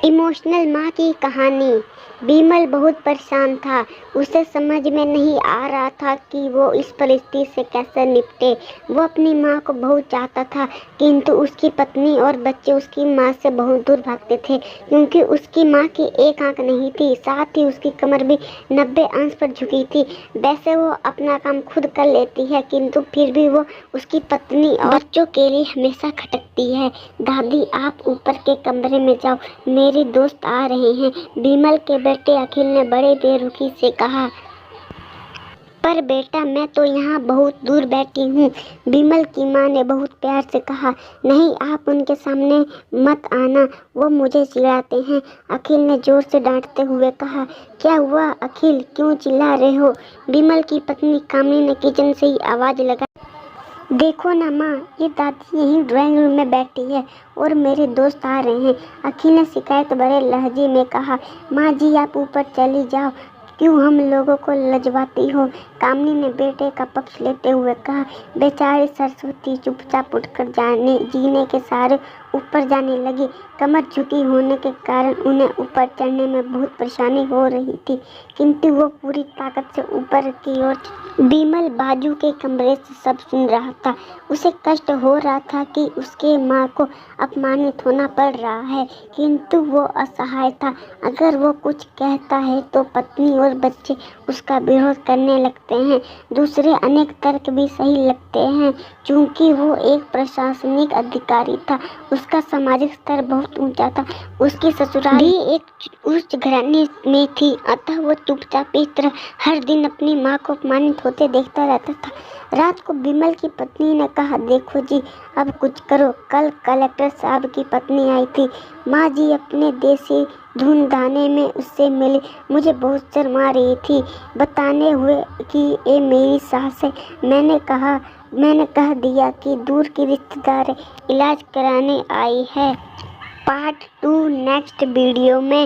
Emotional माँ की कहानी। बिमल बहुत परेशान था। उसे समझ में नहीं आ रहा था कि वो इस परिस्थिति से कैसे निपटे। वो अपनी माँ को बहुत चाहता था, किंतु उसकी पत्नी और बच्चे उसकी माँ से बहुत दूर भागते थे, क्योंकि उसकी माँ की एक आंख नहीं थी, साथ ही उसकी कमर भी 90 अंश पर झुकी थी। वैसे वो अपना काम खुद कर लेती है, किंतु फिर भी वो उसकी पत्नी और बच्चों के लिए हमेशा खटकती है। दादी, आप ऊपर के कमरे में जाओ, मेरे दोस्त आ रहे हैं, बिमल के बेटे अखिल ने बड़े बेरुखी से कहा। पर बेटा, मैं तो यहाँ बहुत दूर बैठी हूँ, बिमल की माँ ने बहुत प्यार से कहा। नहीं, आप उनके सामने मत आना, वो मुझे चिढ़ाते हैं, अखिल ने जोर से डांटते हुए कहा। क्या हुआ अखिल, क्यों चिल्ला रहे हो? बिमल की पत्नी कामिनी ने किचन से ही आवाज लगा। देखो ना माँ, ये दादी यहीं ड्राइंग रूम में बैठी है और मेरे दोस्त आ रहे हैं, अखिल ने शिकायत भरे लहजे में कहा। माँ जी, आप ऊपर चली जाओ, क्यों हम लोगों को लजवाती हो? कामिनी ने बेटे का पक्ष लेते हुए कहा। बेचारी सरस्वती चुपचाप उठकर जीने के सहारे ऊपर जाने लगी। कमर झुकी होने के कारण उन्हें ऊपर चढ़ने में बहुत परेशानी हो रही थी, किंतु वो पूरी ताकत से ऊपर की ओर। बिमल बाजू के कमरे से सब सुन रहा था। उसे कष्ट हो रहा था कि उसके माँ को अपमानित होना पड़ रहा है, किंतु वो असहाय था। अगर वो कुछ कहता है तो पत्नी और बच्चे उसका विरोध करने लगते हैं। दूसरे अनेक तर्क भी सही लगते हैं। चूंकि वो एक प्रशासनिक अधिकारी था, उसका सामाजिक स्तर बहुत ऊंचा था, उसकी ससुराल भी एक उच्च घराने में थी, अतः वो चुपचाप इस तरह हर दिन अपनी माँ को अपमानित होते देखता रहता था। रात को बिमल की पत्नी ने कहा, देखो जी, अब कुछ करो, कल कलेक्टर साहब की पत्नी आई थी, माँ जी अपने देसी धुन गाने में उससे मिली, मुझे बहुत शर्मा रही थी, बताने हुए कि ये मेरी सास है। मैंने कह दिया कि दूर की रिश्तेदार इलाज कराने आई है। पार्ट 2 नेक्स्ट वीडियो में।